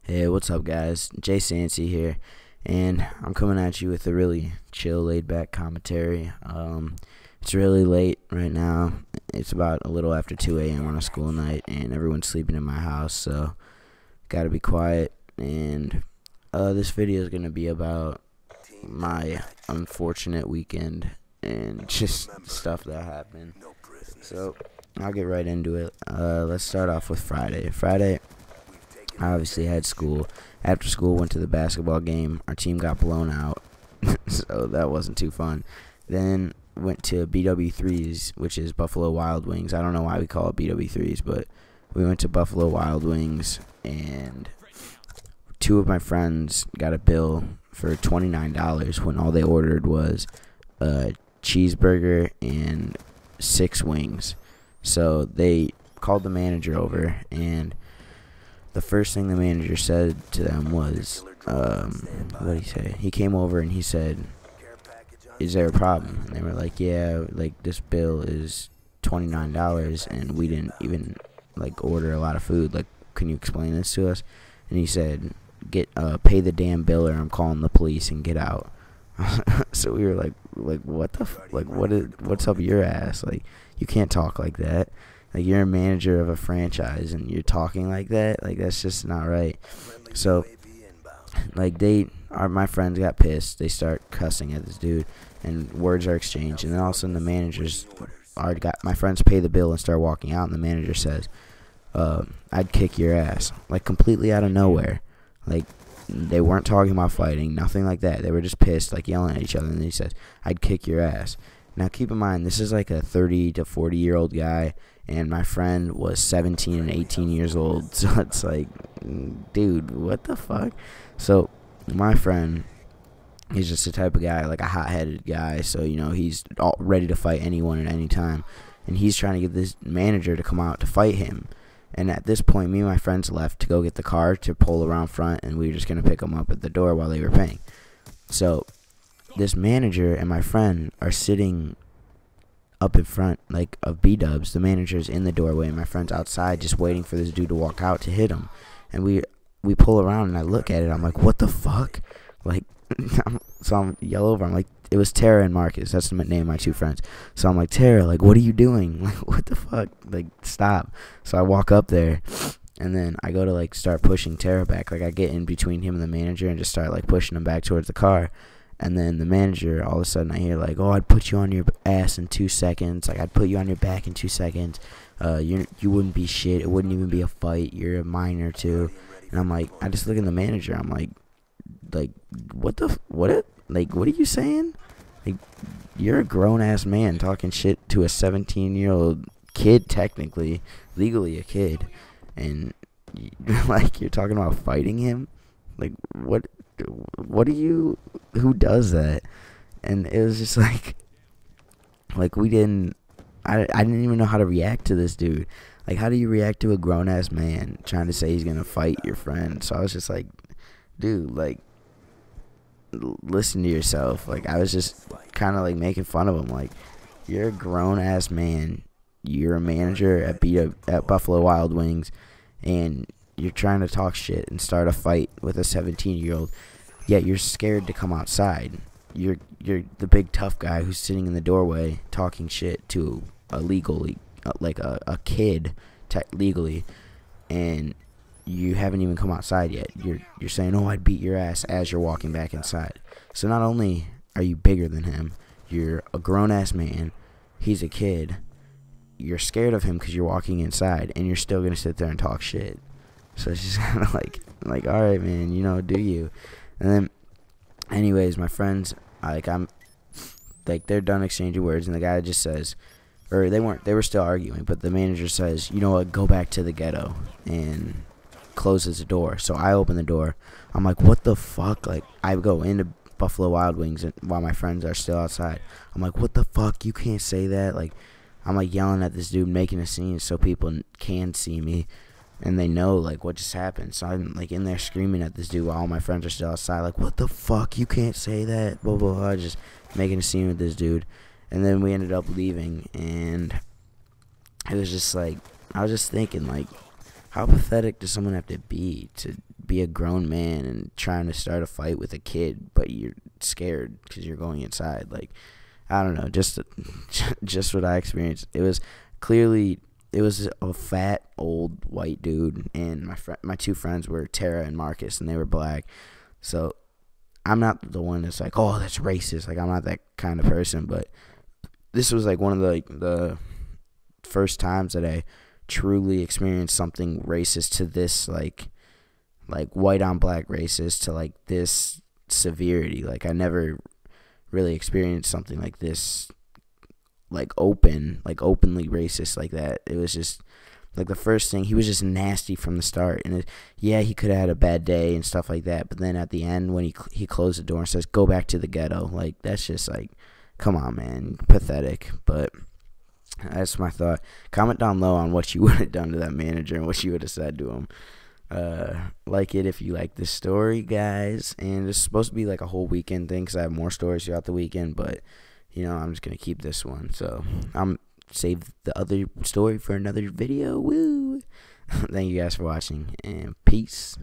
Hey, what's up, guys? Jay Sancy here, and I'm coming at you with a really chill, laid-back commentary. It's really late right now. It's about a little after 2 a.m. on a school night, and everyone's sleeping in my house, so gotta be quiet. And this video is gonna be about my unfortunate weekend and just stuff that happened. So I'll get right into it. Let's start off with Friday. I obviously had school. After school, went to the basketball game. Our team got blown out, so that wasn't too fun. Then went to BW3's, which is Buffalo Wild Wings. I don't know why we call it BW3's, but we went to Buffalo Wild Wings, and two of my friends got a bill for $29 when all they ordered was a cheeseburger and 6 wings. So they called the manager over, and the first thing the manager said to them was, what did he say? He came over and he said, "Is there a problem?" And they were like, "Yeah, like this bill is $29 and we didn't even like order a lot of food. Like, can you explain this to us?" And he said, pay the damn bill or I'm calling the police and get out." So we were like what the what's up your ass? Like, you can't talk like that. Like, you're a manager of a franchise and you're talking like that. Like, that's just not right. So, like, my friends got pissed. They start cussing at this dude, and words are exchanged. And then all of a sudden, the managers got my friends pay the bill and start walking out. And the manager says, "I'd kick your ass," like completely out of nowhere. Like, they weren't talking about fighting, nothing like that. They were just pissed, like yelling at each other. And then he says, "I'd kick your ass." Now, keep in mind, this is like a 30 to 40-year-old guy, and my friend was 17 and 18 years old. So it's like, dude, what the fuck? So my friend, he's just the type of guy, like a hot-headed guy. So, you know, he's all ready to fight anyone at any time. And he's trying to get this manager to come out to fight him. And at this point, me and my friends left to go get the car to pull around front, and we were just going to pick him up at the door while they were paying. So this manager and my friend are sitting up in front, like, of B-dubs. The manager's in the doorway, and my friend's outside just waiting for this dude to walk out to hit him. And we pull around, and I look at it. I'm like, what the fuck? Like, so I'm yell over. I'm like, it was Tara and Marcus. That's the name of my two friends. So I'm like, "Tara, like, what are you doing? Like, what the fuck? Like, stop." So I walk up there, and then I go to, like, start pushing Tara back. Like, I get in between him and the manager and just start, like, pushing him back towards the car. And then the manager, all of a sudden, I hear, like, "Oh, I'd put you on your ass in 2 seconds. Like, I'd put you on your back in 2 seconds. You wouldn't be shit. It wouldn't even be a fight. You're a minor, too." And I'm like, I just look at the manager. I'm like, what are you saying? Like, you're a grown-ass man talking shit to a 17-year-old kid, technically, legally a kid. And, like, you're talking about fighting him? Like, what are you, who does that? And it was just like I didn't even know how to react to this dude. Like, how do you react to a grown-ass man trying to say he's gonna fight your friend? So I was just like, dude, like, listen to yourself. Like, I was just kind of like making fun of him. Like, you're a grown-ass man. You're a manager at Buffalo Wild Wings, and you're trying to talk shit and start a fight with a 17-year-old, yet you're scared to come outside. You're the big tough guy who's sitting in the doorway talking shit to a kid legally, and you haven't even come outside yet. You're saying, "Oh, I'd beat your ass," as you're walking back inside. So not only are you bigger than him, you're a grown-ass man, he's a kid, you're scared of him because you're walking inside, and you're still going to sit there and talk shit. So it's just kind of like, all right, man, you know, do you? And then, anyways, my friends, they're done exchanging words, and the guy just says, or they were still arguing, but the manager says, "You know what, go back to the ghetto," and closes the door. So I open the door. I'm like, what the fuck? Like, I go into Buffalo Wild Wings while my friends are still outside. I'm like, what the fuck? You can't say that. Like, I'm like yelling at this dude, making a scene so people can see me and they know, like, what just happened. So I'm, like, in there screaming at this dude while all my friends are still outside, like, what the fuck? You can't say that. Blah, blah, blah. Just making a scene with this dude. And then we ended up leaving, and it was just like, I was just thinking, like, how pathetic does someone have to be be a grown man and trying to start a fight with a kid, but you're scared because you're going inside. Like, I don't know, just what I experienced. It was clearly it was a fat old white dude, and my two friends were Tara and Marcus, and they were black. So I'm not the one that's like, oh, that's racist. Like, I'm not that kind of person, but this was like one of the first times that I truly experienced something racist to this like white on black racist to like this severity. Like, I never really experienced something like this, like openly racist like that. It was just like the first thing, he was just nasty from the start. And yeah, he could have had a bad day and stuff like that, but then at the end when he closed the door and says, go back to the ghetto, like, that's just like, come on, man, pathetic. But that's my thought. Comment down low on what you would have done to that manager and what you would have said to him. Like it if you like this story, guys. And it's supposed to be like a whole weekend thing because I have more stories throughout the weekend, but I'm just gonna keep this one, so I'm save the other story for another video. Woo! Thank you guys for watching, and peace.